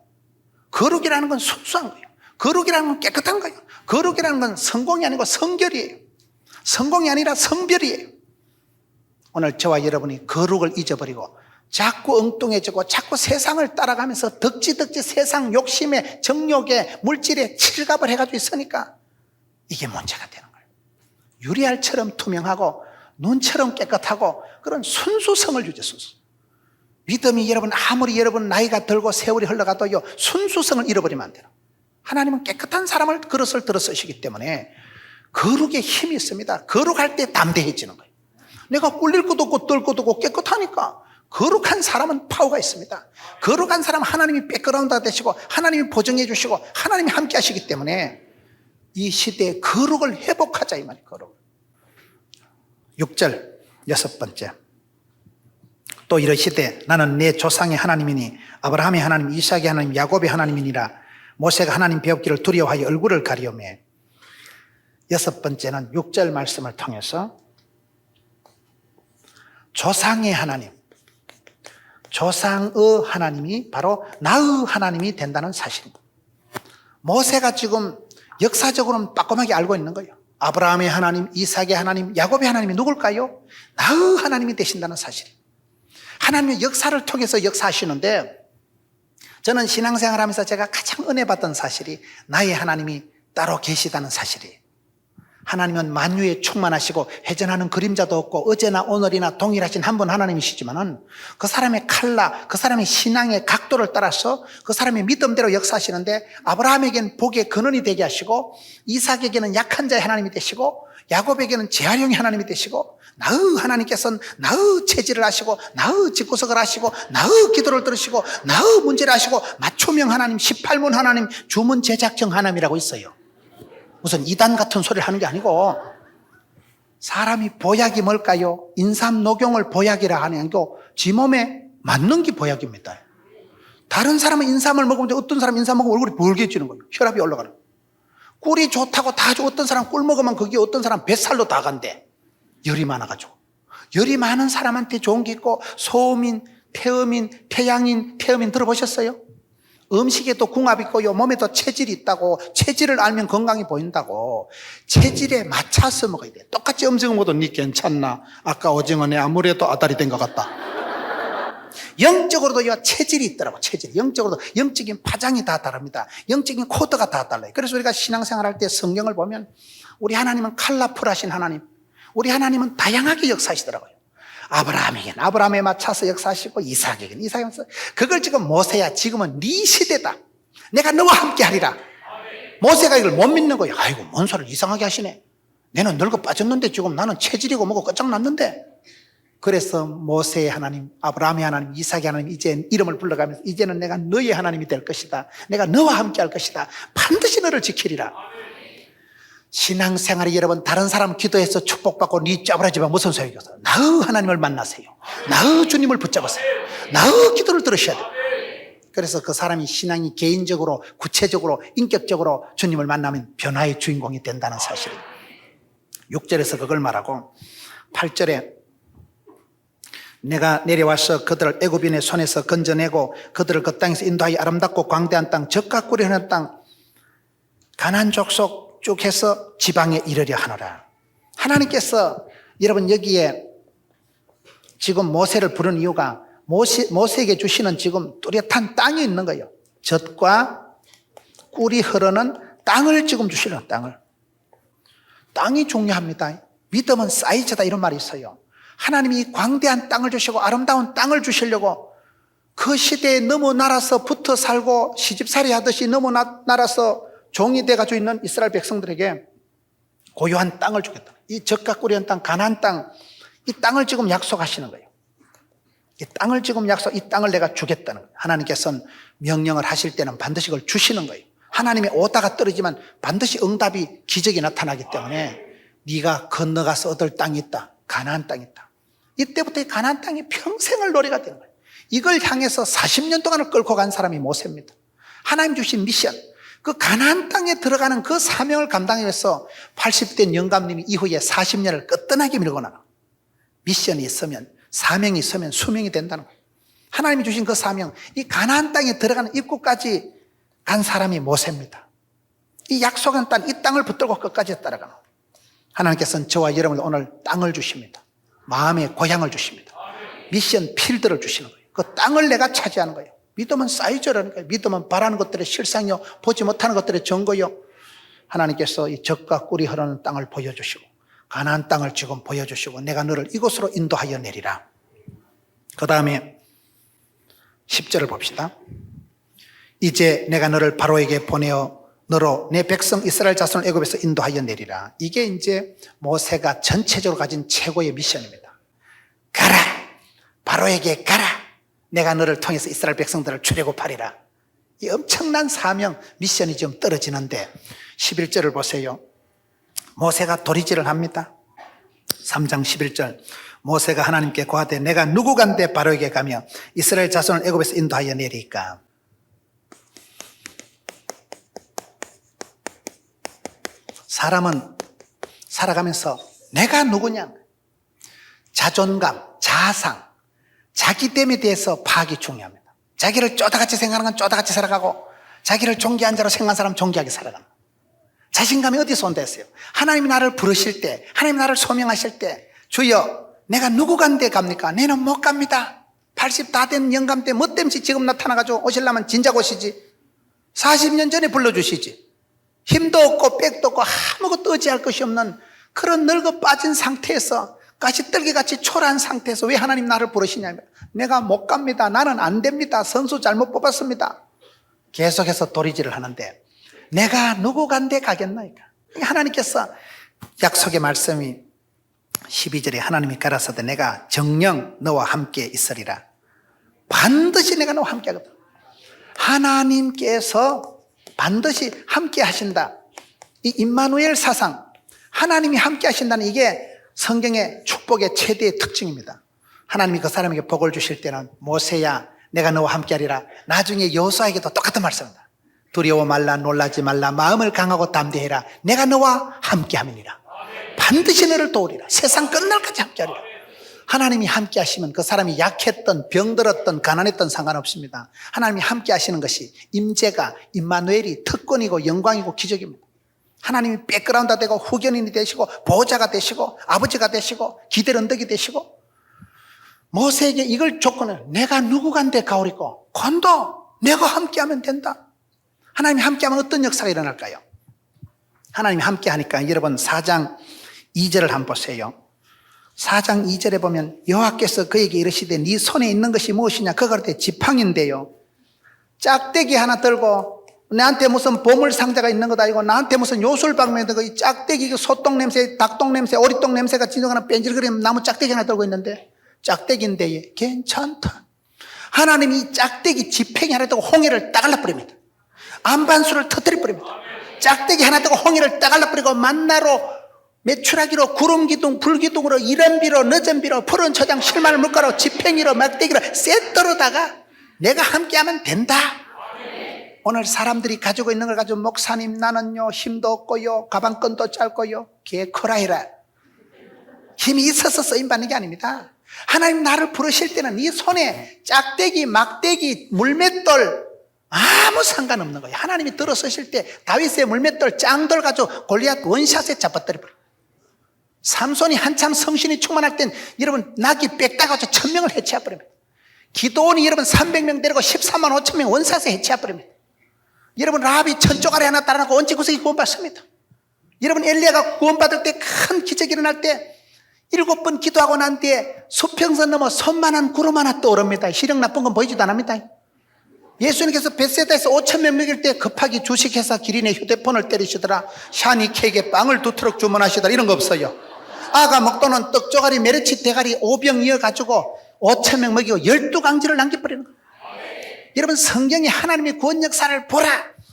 거룩이라는 건 순수한 거예요. 거룩이라는 건 깨끗한 거예요. 거룩이라는 건 성공이 아니고 성결이에요. 성공이 아니라 성별이에요. 오늘 저와 여러분이 거룩을 잊어버리고 자꾸 엉뚱해지고 자꾸 세상을 따라가면서 덕지 세상 욕심에, 정욕에, 물질에 칠갑을 해가지고 있으니까 이게 문제가 되는 거예요. 유리알처럼 투명하고 눈처럼 깨끗하고 그런 순수성을 주죠. 순수. 믿음이 아무리 여러분 나이가 들고 세월이 흘러가도요, 순수성을 잃어버리면 안 돼요. 하나님은 깨끗한 사람을 그릇을 들어 쓰시기 때문에 거룩에 힘이 있습니다. 거룩할 때 담대해지는 거예요. 내가 꿀릴 것도 없고 떨 것도 없고 깨끗하니까 거룩한 사람은 파워가 있습니다. 거룩한 사람은 하나님이 백그라운드가 되시고 하나님이 보증해 주시고 하나님이 함께 하시기 때문에 이 시대에 거룩을 회복하자 이 말이에요. 거룩. 6절 여섯 번째, 또 이르시되 나는 내 조상의 하나님이니 아브라함의 하나님, 이삭의 하나님, 야곱의 하나님이니라. 모세가 하나님 배웠기를 두려워하여 얼굴을 가리우매. 여섯 번째는 6절 말씀을 통해서 조상의 하나님, 조상의 하나님이 바로 나의 하나님이 된다는 사실입니다. 모세가 지금 역사적으로는 빠꼼하게 알고 있는 거예요. 아브라함의 하나님, 이삭의 하나님, 야곱의 하나님이 누굴까요? 나의 하나님이 되신다는 사실이에요. 하나님의 역사를 통해서 역사하시는데, 저는 신앙생활하면서 제가 가장 은혜 받던 사실이 나의 하나님이 따로 계시다는 사실이에요. 하나님은 만유에 충만하시고 회전하는 그림자도 없고 어제나 오늘이나 동일하신 한 분 하나님이시지만은 그 사람의 칼라, 그 사람의 신앙의 각도를 따라서 그 사람의 믿음대로 역사하시는데, 아브라함에게는 복의 근원이 되게 하시고 이삭에게는 약한 자의 하나님이 되시고 야곱에게는 재활용의 하나님이 되시고, 나의 하나님께서는 나의 체질을 아시고 나의 집구석을 아시고 나의 기도를 들으시고 나의 문제를 아시고 맞춤형 하나님, 18문 하나님, 주문 제작형 하나님이라고 있어요. 무슨 이단 같은 소리를 하는 게 아니고, 사람이 보약이 뭘까요? 인삼 녹용을 보약이라 하는 게 아니고 지 몸에 맞는 게 보약입니다. 다른 사람은 인삼을 먹으면 어떤 사람은 인삼 먹으면 얼굴이 벌개지는 거예요. 혈압이 올라가는 거예요. 꿀이 좋다고 다 주고 어떤 사람 꿀 먹으면 거기에 어떤 사람 뱃살로 다 간대. 열이 많아가지고. 열이 많은 사람한테 좋은 게 있고, 소음인, 폐음인, 폐양인, 폐음인 들어보셨어요? 음식에도 궁합 있고요, 몸에도 체질이 있다고. 체질을 알면 건강이 보인다고. 체질에 맞춰서 먹어야 돼. 똑같이 음식을 먹어도 니 괜찮나? 아까 오징어네 아무래도 아다리 된 것 같다. 영적으로도요, 체질이 있더라고. 체질. 영적으로도 영적인 파장이 다 다릅니다. 영적인 코드가 다 달라요. 그래서 우리가 신앙생활 할 때 성경을 보면 우리 하나님은 컬러풀하신 하나님, 우리 하나님은 다양하게 역사하시더라고요. 아브라함에겐 아브라함에 맞춰서 역사하시고 이삭에겐 이삭에 맞춰서. 그걸 지금 모세야 지금은 네 시대다. 내가 너와 함께 하리라. 모세가 이걸 못 믿는 거예요. 아이고 뭔 소리를 이상하게 하시네. 내는 늙어 빠졌는데 지금 나는 체질이고 뭐고 끝장났는데. 그래서 모세의 하나님, 아브라함의 하나님, 이삭의 하나님 이제 이름을 불러가면서 이제는 내가 너의 하나님이 될 것이다. 내가 너와 함께 할 것이다. 반드시 너를 지키리라. 신앙생활이 여러분 다른 사람 기도해서 축복받고 니 짜부라지면 무슨 소용이겠어요? 나의 하나님을 만나세요. 나의 주님을 붙잡으세요. 나의 기도를 들으셔야 돼요. 그래서 그 사람이 신앙이 개인적으로 구체적으로 인격적으로 주님을 만나면 변화의 주인공이 된다는 사실이에요. 6절에서 그걸 말하고 8절에 내가 내려와서 그들을 애굽인의 손에서 건져내고 그들을 그 땅에서 인도하여 아름답고 광대한 땅 젖과 꿀이 흐르는 땅 가나안 족속 쭉 해서 지방에 이르려 하노라. 하나님께서 여러분 여기에 지금 모세를 부른 이유가 모세에게 주시는 지금 뚜렷한 땅이 있는 거예요. 젖과 꿀이 흐르는 땅을 지금 주시는 땅을. 땅이 중요합니다. 믿음은 사이즈다 이런 말이 있어요. 하나님이 광대한 땅을 주시고 아름다운 땅을 주시려고 그 시대에 너무 날아서 붙어 살고 시집살이 하듯이 너무 날아서 종이 돼가지고 있는 이스라엘 백성들에게 고요한 땅을 주겠다. 이 젖과 꿀이 흐르는 땅, 가나안 땅, 이 땅을 지금 약속하시는 거예요. 이 땅을 지금 이 땅을 내가 주겠다는 거예요. 하나님께서는 명령을 하실 때는 반드시 그걸 주시는 거예요. 하나님이 오다가 떨어지면 반드시 응답이 기적이 나타나기 때문에 네가 건너가서 얻을 땅이 있다. 가나안 땅이 있다. 이때부터 이 가나안 땅이 평생을 노래가 되는 거예요. 이걸 향해서 40년 동안을 끌고 간 사람이 모세입니다. 하나님 주신 미션, 그 가나안 땅에 들어가는 그 사명을 감당하기 위해서 80대 영감님이 이후에 40년을 끄떡하게 밀고 나가. 미션이 있으면, 사명이 있으면 수명이 된다는 거예요. 하나님이 주신 그 사명, 이 가나안 땅에 들어가는 입구까지 간 사람이 모세입니다. 이 약속한 땅, 이 땅을 붙들고 끝까지 따라가는 거예요. 하나님께서는 저와 여러분을 오늘 땅을 주십니다. 마음의 고향을 주십니다. 미션 필드를 주시는 거예요. 그 땅을 내가 차지하는 거예요. 믿음은 사이즈라는 거예요. 믿음은 바라는 것들의 실상이요, 보지 못하는 것들의 증거요. 하나님께서 이 젖과 꿀이 흐르는 땅을 보여주시고 가나안 땅을 지금 보여주시고 내가 너를 이곳으로 인도하여 내리라. 그 다음에 10절을 봅시다. 이제 내가 너를 바로에게 보내어 너로 내 백성 이스라엘 자손을 애굽에서 인도하여 내리라. 이게 이제 모세가 전체적으로 가진 최고의 미션입니다. 가라. 바로에게 가라. 내가 너를 통해서 이스라엘 백성들을 출애굽하리라. 이 엄청난 사명 미션이 좀 떨어지는데 11절을 보세요. 모세가 도리질을 합니다. 3장 11절 모세가 하나님께 고하되 내가 누구간데 바로에게 가며 이스라엘 자손을 애굽에서 인도하여 내리까. 사람은 살아가면서 내가 누구냐, 자존감, 자아상, 자기됨에 대해서 파악이 중요합니다. 자기를 쪼다같이 생각하는 건 쪼다같이 살아가고 자기를 존귀한 자로 생각하는 사람은 존귀하게 살아가는 거예요. 자신감이 어디서 온다 했어요? 하나님이 나를 부르실 때, 하나님이 나를 소명하실 때 주여 내가 누구간데 갑니까? 내는 못 갑니다. 80 다 된 영감 때 뭐 때문에 지금 나타나가지고 오시려면 진작 오시지. 40년 전에 불러주시지. 힘도 없고 빽도 없고 아무것도 의지할 것이 없는 그런 늙어 빠진 상태에서 가시떨기같이 초라한 상태에서 왜 하나님 나를 부르시냐면 내가 못 갑니다. 나는 안 됩니다. 선수 잘못 뽑았습니다. 계속해서 도리질을 하는데 내가 누구간데 가겠나이까. 하나님께서 약속의 말씀이 12절에 하나님이 가라사대 내가 정녕 너와 함께 있으리라. 반드시 내가 너와 함께 하거든. 하나님께서 반드시 함께 하신다. 이 임마누엘 사상, 하나님이 함께 하신다는 이게 성경의 축복의 최대의 특징입니다. 하나님이 그 사람에게 복을 주실 때는 모세야 내가 너와 함께 하리라. 나중에 여호수아에게도 똑같은 말씀입니다. 두려워 말라, 놀라지 말라, 마음을 강하고 담대해라. 내가 너와 함께 함이니라. 반드시 너를 도우리라. 세상 끝날까지 함께 하리라. 하나님이 함께 하시면 그 사람이 약했던, 병들었던, 가난했던 상관없습니다. 하나님이 함께 하시는 것이 임재가, 임마누엘이 특권이고 영광이고 기적입니다. 하나님이 백그라운드가 되고 후견인이 되시고 보호자가 되시고 아버지가 되시고 기댈 언덕이 되시고 모세에게 이걸 조건을 내가 누구간데 가오리고 건도 내가 함께하면 된다. 하나님이 함께하면 어떤 역사가 일어날까요? 하나님이 함께하니까 여러분 4장 2절을 한번 보세요. 4장 2절에 보면 여호와께서 그에게 이르시되 네 손에 있는 것이 무엇이냐? 그가 그때 지팡인데요, 짝대기 하나 들고 나한테 무슨 보물상자가 있는 것도 아니고 나한테 무슨 요술방면에 이 짝대기, 소똥 냄새, 닭똥 냄새, 오리똥 냄새가 진동하는 뺀질거리는 나무 짝대기 하나 들고 있는데, 짝대기인데 괜찮다. 하나님이 이 짝대기 지팡이 하나 들고 홍해를 따갈라버립니다. 안반수를 터뜨려버립니다. 짝대기 하나 들고 홍해를 따갈라버리고 만나로, 메추라기로, 구름기둥, 불기둥으로, 이른비로, 늦은비로, 푸른 초장, 실마늘 물가로, 지팡이로, 막대기로 세트로다가 내가 함께하면 된다. 오늘 사람들이 가지고 있는 걸 가지고 목사님 나는요 힘도 없고요 가방끈도 짧고요, 개코라해라. 힘이 있어서 쓰임받는 게 아닙니다. 하나님 나를 부르실 때는 네 손에 짝대기, 막대기, 물맷돌 아무 상관없는 거예요. 하나님이 들어서실 때 다윗의 물맷돌 짱돌 가지고 골리앗 원샷에 잡아뜨려버려요. 삼손이 한참 성신이 충만할 땐 여러분 낙이 빽다가지고 1000명을 해치워버립니다. 기도원이 여러분 300명 데리고 14만 5천 명 원샷에 해치워버립니다. 여러분 라합이 천조가리 하나 따라놓고 언제 구석이 구원받습니다. 여러분 엘리야가 구원받을 때 큰 기적이 일어날 때 7번 기도하고 난 뒤에 수평선 넘어 손만한 구름 하나 떠오릅니다. 시력 나쁜 건 보이지도 않습니다. 예수님께서 벳세다에서 5,000명 먹일 때 급하게 주식회사 기린의 휴대폰을 때리시더라, 샤니 케이크에 빵을 2트럭 주문하시더라, 이런 거 없어요. 아가 먹도는 떡조가리, 메르치 대가리 5병 이어가지고 5,000명 먹이고 12강지를 남겨버리는 거예요. 여러분 성경에 하나님의 구원 역사를 보라.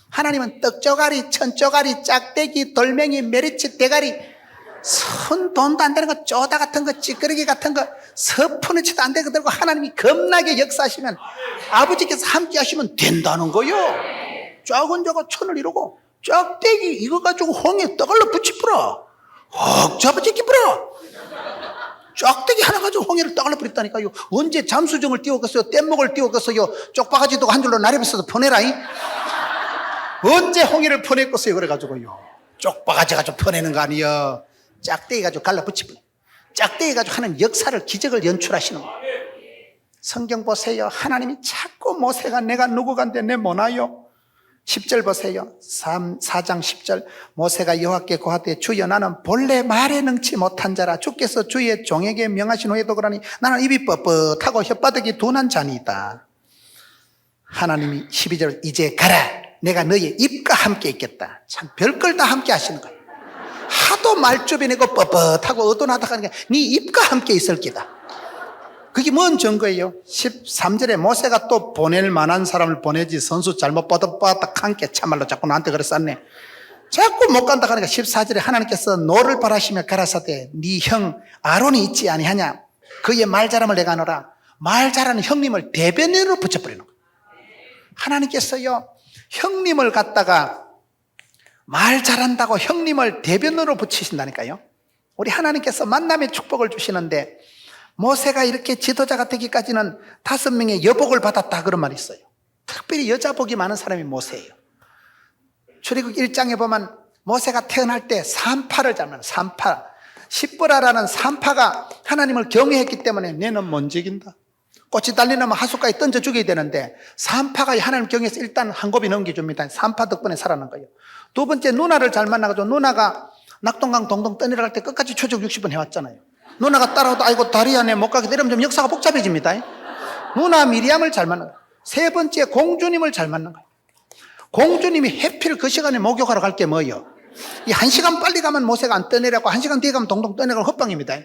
하나님은 떡조가리, 천조가리, 짝대기, 돌멩이, 메리치, 대가리, 손 돈도 안 되는 거, 쪼다 같은 거, 찌끄러기 같은 거, 서푸는치도 안 되는 거 들고 하나님이 겁나게 역사하시면 아버지께서 함께 하시면 된다는 거요. 작은 자가 천을 이루고 짝대기 이거 가지고 홍에 떡을로 붙이뿌려 잡아지기 뿌려. 짝대기 하나 가지고 홍해를 떡을로 뿌렸다니까요. 언제 잠수정을 띄웠겠어요? 뗏목을 띄웠겠어요? 쪽바가지도 한 줄로 나래비서도 퍼내라잉. 언제 홍해를 퍼냈겠어요? 그래가지고요 쪽바가지 가지고 퍼내는 거 아니에요. 짝대기 가지고 갈라붙이고 짝대기 가지고 하는 역사를, 기적을 연출하시는 거예요. 성경 보세요. 하나님이 자꾸 모세가 내가 누구간데 내 뭐나요? 10절 보세요. 4장 10절 모세가 여호와께 고하되 주여 나는 본래 말에 능치 못한 자라 주께서 주의 종에게 명하신 후에도 그러니 나는 입이 뻣뻣하고 혓바닥이 둔한 자니이다. 하나님이 12절 이제 가라 내가 너의 입과 함께 있겠다. 참 별걸 다 함께 하시는 거예요. 하도 말주변이고 뻣뻣하고 어두나다가 네 입과 함께 있을 기다. 그게 뭔 증거예요? 13절에 모세가 또 보낼 만한 사람을 보내지 선수 잘못 뻗어뻗딱 함께 참말로 자꾸 나한테 그랬었네. 자꾸 못 간다 하니까 14절에 하나님께서 노를 바라시며 가라사대 네 형 아론이 있지 아니하냐 그의 말 잘함을 내가 아노라. 말 잘하는 형님을 대변인으로 붙여버리는 거예요. 하나님께서요 형님을 갖다가 말 잘한다고 형님을 대변으로 붙이신다니까요. 우리 하나님께서 만남의 축복을 주시는데 모세가 이렇게 지도자가 되기까지는 5명의 여복을 받았다 그런 말이 있어요. 특별히 여자 복이 많은 사람이 모세예요. 출애굽 1장에 보면 모세가 태어날 때 산파를 잡는 산파, 십브라라는 산파가 하나님을 경외했기 때문에 너는 못 죽인다. 꽃이 달리면 하숫가에 던져 죽여야 되는데 산파가 하나님 경외해서 일단 한 곱이 넘겨줍니다. 산파 덕분에 살아난 거예요. 두 번째 누나를 잘 만나가지고 누나가 낙동강 동동 떠내려갈 때 끝까지 초적 60번 해왔잖아요. 누나가 따라오도 아이고 다리 안에 못 가게 되면 좀 역사가 복잡해집니다. 누나 미리암을 잘 만난 거예요. 세 번째 공주님을 잘 만난 거예요. 공주님이 해필 그 시간에 목욕하러 갈 게 뭐예요? 이 1시간 빨리 가면 모세가 안 떠내려고 1시간 뒤에 가면 동동 떠내려고 헛방입니다.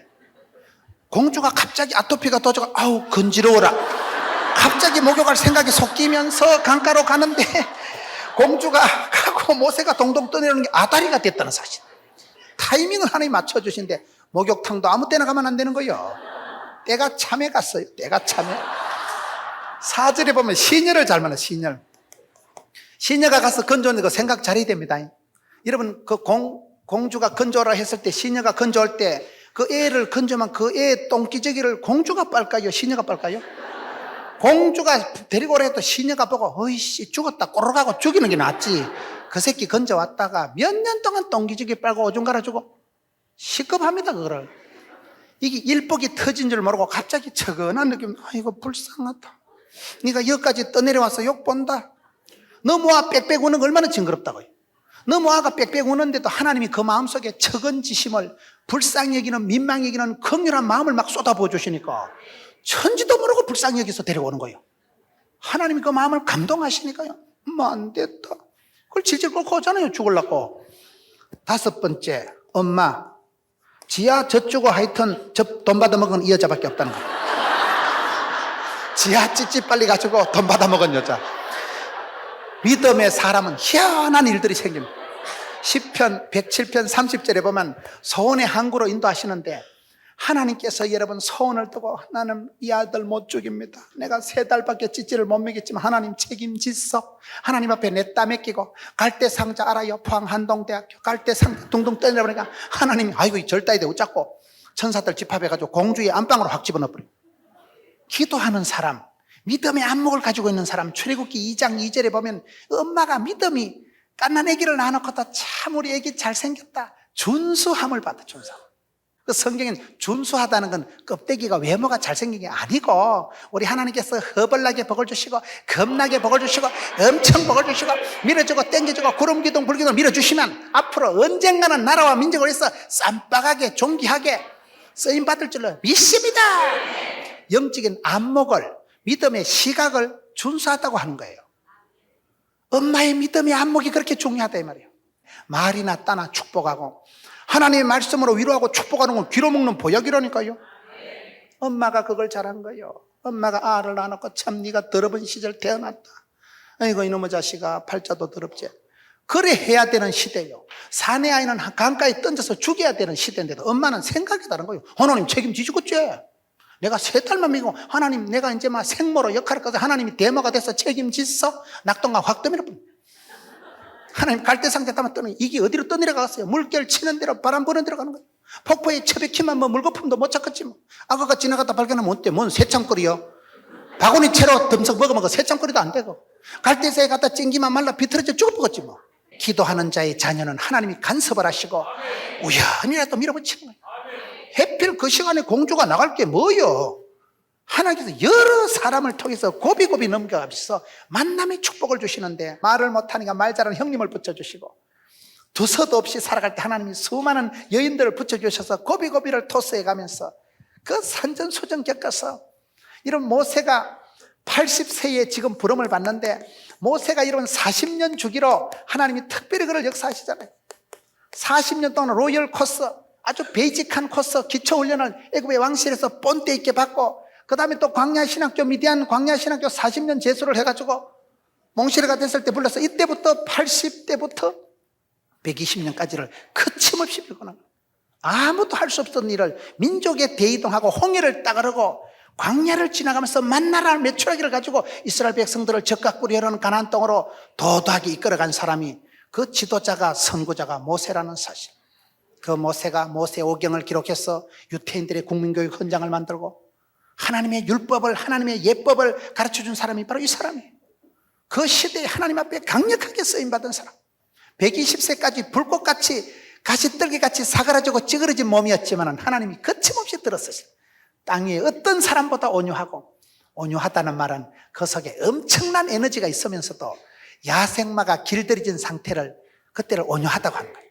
공주가 갑자기 아토피가 도져가 아우 건지러워라. 갑자기 목욕할 생각이 섞이면서 강가로 가는데 공주가 가고 모세가 동동 떠내려는 게 아다리가 됐다는 사실. 타이밍을 하나님 맞춰주신데 목욕탕도 아무 때나 가면 안 되는 거예요. 때가 참에 갔어요. 때가 참에. 4절에 보면 시녀를 잘 만나. 시녀가 가서 건져오는 거 생각 잘해야 됩니다. 여러분 그 공주가 건져오라 했을 때 시녀가 건져올 때 그 애를 건져만 그 애 똥기저귀를 공주가 빨까요? 시녀가 빨까요? 공주가 데리고 오라 해도 시녀가 보고 어이씨 죽었다 꼬르가고 죽이는 게 낫지. 그 새끼 건져왔다가 몇 년 동안 똥기저귀 빨고 오줌 갈아주고 시급합니다. 그거를. 이게 일복이 터진 줄 모르고 갑자기 처근한 느낌. 아이고 불쌍하다. 네가 여기까지 떠내려와서 욕본다. 너 모아 빽빽 우는 거 얼마나 징그럽다고요. 너무 아가 빽빽 우는데도 하나님이 그 마음속에 적은지심을 불쌍히 여기는, 민망히 여기는 긍휼한 마음을 막 쏟아부어 주시니까 천지도 모르고 불쌍히 여기서 데려오는 거예요. 하나님이 그 마음을 감동하시니까요. 안 됐다. 그걸 질질 끌고 오잖아요, 죽으려고. 5번째, 엄마. 지하 젖주고 하여튼 돈 받아먹은 이 여자밖에 없다는 거예요. 지하 찌찌 빨리 가지고 돈 받아먹은 여자. 믿음의 사람은 희한한 일들이 생깁니다. 시편 107편 30절에 보면 소원의 항구로 인도하시는데, 하나님께서 여러분 소원을 두고 나는 이 아들 못 죽입니다. 내가 3달밖에 찌찌를 못 먹였지만 하나님 책임지소. 하나님 앞에 내 땀 맡기고 갈대상자 알아요? 포항 한동대학교 갈대상자 둥둥 떠내려보니까 하나님이 아이고 이 절다이대 웃자고 천사들 집합해가지고 공주의 안방으로 확 집어넣어버려요. 기도하는 사람, 믿음의 안목을 가지고 있는 사람, 출애굽기 2장 2절에 보면 엄마가 믿음이 갓난 아기를 낳아놓고도 참 우리 아기 잘생겼다, 준수함을 받아. 준수함. 그 성경엔 준수하다는 건 껍데기가 외모가 잘생긴 게 아니고, 우리 하나님께서 허벌나게 복을 주시고 겁나게 복을 주시고 엄청 복을 주시고 밀어주고 땡겨주고 구름기둥 불기둥 밀어주시면 앞으로 언젠가는 나라와 민족을 위해서 쌈박하게 존귀하게 쓰임받을 줄로 믿습니다. 영적인 안목을, 믿음의 시각을 준수하다고 하는 거예요. 엄마의 믿음의 안목이 그렇게 중요하다 이 말이에요. 말이나 따나 축복하고 하나님의 말씀으로 위로하고 축복하는 건 귀로 먹는 보약이라니까요. 엄마가 그걸 잘한 거예요. 엄마가 알을 낳아놓고 참 네가 더러운 시절 태어났다. 아이고 이놈의 자식아 팔자도 더럽지. 그래 해야 되는 시대요. 사내 아이는 강가에 던져서 죽여야 되는 시대인데도 엄마는 생각이 다른 거예요. 하나님 책임지시겠지. 내가 3달만 먹이고 하나님 내가 이제 막 생모로 역할을 꺼서 하나님이 대모가 돼서 책임지서 낙동강 확 떠밀어 버려. 하나님 갈대상자 따면 떠는 이게 어디로 떠내려갔어요? 물결 치는 대로 바람 부는 대로 가는 거예요. 폭포에 처박히면 뭐 물거품도 못 찾겠지 뭐. 아가가 지나가다 발견하면 어때? 뭔 새참거리요? 바구니 채로 덤석 먹으면 새참거리도 안 되고 갈대새에 갖다 찡기만 말라 비틀어져 죽어버렸지 뭐. 기도하는 자의 자녀는 하나님이 간섭을 하시고 우연이라도 밀어붙이는 거예요. 해필 그 시간에 공주가 나갈 게 뭐요? 하나님께서 여러 사람을 통해서 고비고비 넘겨가면서 만남의 축복을 주시는데, 말을 못하니까 말 잘하는 형님을 붙여주시고 두서도 없이 살아갈 때 하나님이 수많은 여인들을 붙여주셔서 고비고비를 토스해가면서 그 산전수전 겪어서 이런 모세가 80세에 지금 부름을 받는데, 모세가 이런 40년 주기로 하나님이 특별히 그를 역사하시잖아요. 40년 동안 로열 코스, 아주 베이직한 코스 기초훈련을 애굽의 왕실에서 본때 있게 받고, 그 다음에 또 광야신학교, 미디안 광야신학교 40년 재수를 해가지고 몽실이가 됐을 때 불러서 이때부터 80대부터 120년까지를 거침없이 빌거나 아무도 할 수 없던 일을 민족에 대이동하고 홍해를 따가르고 광야를 지나가면서 만나라를 매출하기를 가지고 이스라엘 백성들을 적각꾸리 흐르는 가나안 땅으로 도도하게 이끌어간 사람이, 그 지도자가 선구자가 모세라는 사실. 그 모세가 모세 오경을 기록해서 유태인들의 국민교육 헌장을 만들고 하나님의 율법을, 하나님의 예법을 가르쳐준 사람이 바로 이 사람이에요. 그 시대에 하나님 앞에 강력하게 쓰임받은 사람. 120세까지 불꽃같이 가시떨기같이 사그라지고 찌그러진 몸이었지만 하나님이 거침없이 들었으시죠. 땅 위에 어떤 사람보다 온유하고, 온유하다는 말은 그 속에 엄청난 에너지가 있으면서도 야생마가 길들여진 상태를, 그때를 온유하다고 하는 거예요.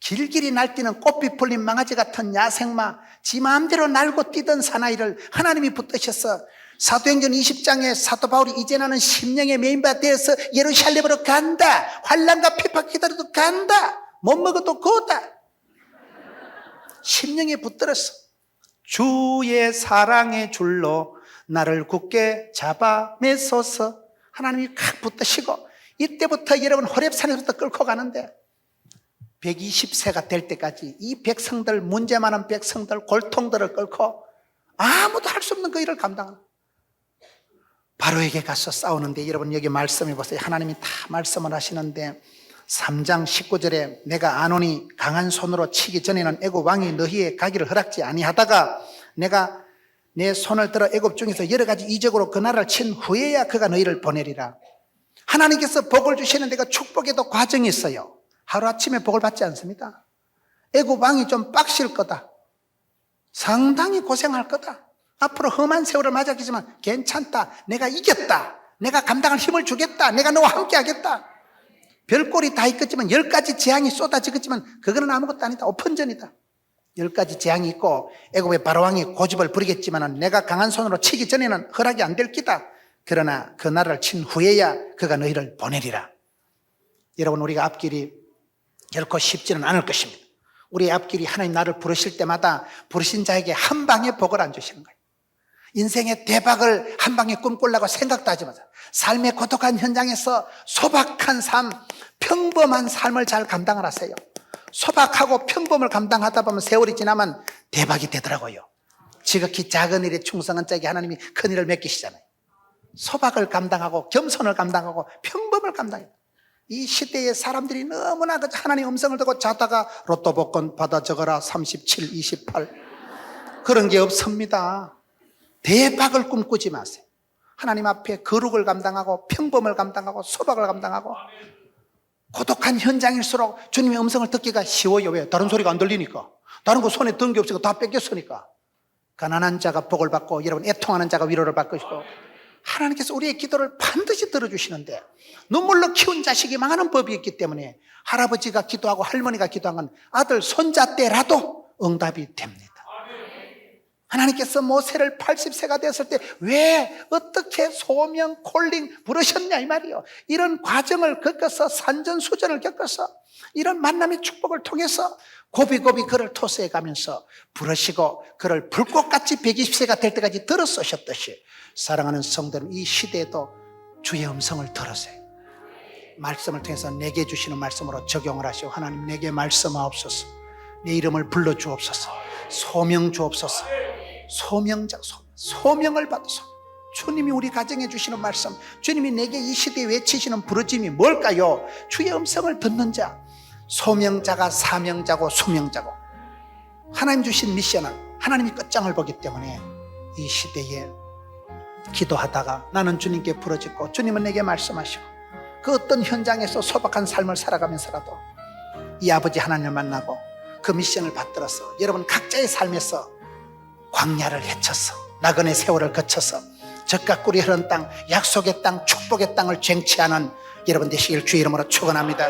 길길이 날뛰는 꽃빛 풀린 망아지 같은 야생마, 지 마음대로 날고 뛰던 사나이를 하나님이 붙드셔서 사도행전 20장에 사도 바울이 이제 나는 심령의 메인바 되어서 예루살렘으로 간다, 환난과 핍박 기다려도 간다, 못 먹어도 고다. 심령에 붙들었어. 주의 사랑의 줄로 나를 굳게 잡아 매소서. 하나님이 칵 붙드시고 이때부터 여러분 호렙산에서부터 끌고 가는데 120세가 될 때까지 이 백성들, 문제 많은 백성들, 골통들을 끌고 아무도 할 수 없는 그 일을 감당하는, 바로에게 가서 싸우는데, 여러분 여기 말씀해 보세요. 하나님이 다 말씀을 하시는데 3장 19절에 내가 아노니 강한 손으로 치기 전에는 애굽 왕이 너희의 가기를 허락지 아니하다가 내가 내 손을 들어 애굽 중에서 여러 가지 이적으로 그 나라를 친 후에야 그가 너희를 보내리라. 하나님께서 복을 주시는 데가 축복에도 과정이 있어요. 하루아침에 복을 받지 않습니다. 애굽 왕이 좀 빡실 거다, 상당히 고생할 거다, 앞으로 험한 세월을 맞았겠지만 괜찮다, 내가 이겼다, 내가 감당할 힘을 주겠다, 내가 너와 함께 하겠다. 별꼴이 다 있겠지만 10가지 재앙이 쏟아지겠지만 그거는 아무것도 아니다. 오픈전이다. 10가지 재앙이 있고 애굽의 바로왕이 고집을 부리겠지만 내가 강한 손으로 치기 전에는 허락이 안 될 기다. 그러나 그 나라를 친 후에야 그가 너희를 보내리라. 여러분, 우리가 앞길이 결코 쉽지는 않을 것입니다. 우리의 앞길이 하나님 나를 부르실 때마다 부르신 자에게 한 방에 복을 안 주시는 거예요. 인생의 대박을 한 방에 꿈꾸려고 생각도 하지 마세요. 삶의 고독한 현장에서 소박한 삶, 평범한 삶을 잘 감당을 하세요. 소박하고 평범을 감당하다 보면 세월이 지나면 대박이 되더라고요. 지극히 작은 일에 충성한 자에게 하나님이 큰 일을 맡기시잖아요. 소박을 감당하고 겸손을 감당하고 평범을 감당해요. 이 시대의 사람들이 너무나 하나님의 음성을 듣고 자다가 로또 복권 받아 적어라 37, 28 그런 게 없습니다. 대박을 꿈꾸지 마세요. 하나님 앞에 거룩을 감당하고 평범을 감당하고 소박을 감당하고 고독한 현장일수록 주님의 음성을 듣기가 쉬워요. 왜? 다른 소리가 안 들리니까. 다른 거 손에 든 게 없으니까 다 뺏겼으니까. 가난한 자가 복을 받고 여러분 애통하는 자가 위로를 받고 싶고 하나님께서 우리의 기도를 반드시 들어주시는데 눈물로 키운 자식이 망하는 법이 있기 때문에 할아버지가 기도하고 할머니가 기도한 건 아들 손자 때라도 응답이 됩니다. 하나님께서 모세를 80세가 됐을 때 왜 어떻게 소명 콜링 부르셨냐 이 말이요. 이런 과정을 겪어서 산전수전을 겪어서 이런 만남의 축복을 통해서 고비고비 그를 토스해 가면서 부르시고 그를 불꽃같이 120세가 될 때까지 들어 쏘셨듯이 사랑하는 성도는 이 시대에도 주의 음성을 들으세요. 말씀을 통해서 내게 주시는 말씀으로 적용을 하시고 하나님 내게 말씀하옵소서. 내 이름을 불러주옵소서. 소명 주옵소서. 소명자 소명을 받으소. 주님이 우리 가정에 주시는 말씀, 주님이 내게 이 시대에 외치시는 부르짐이 뭘까요? 주의 음성을 듣는 자, 소명자가 사명자고 소명자고 하나님 주신 미션은 하나님이 끝장을 보기 때문에 이 시대에 기도하다가 나는 주님께 부르짖고 주님은 내게 말씀하시고 그 어떤 현장에서 소박한 삶을 살아가면서라도 이 아버지 하나님을 만나고 그 미션을 받들어서 여러분 각자의 삶에서 광야를 헤쳐서 나그네 세월을 거쳐서 젖과 꿀이 흐르는 땅, 약속의 땅, 축복의 땅을 쟁취하는 여러분 되시길 주의 이름으로 축원합니다.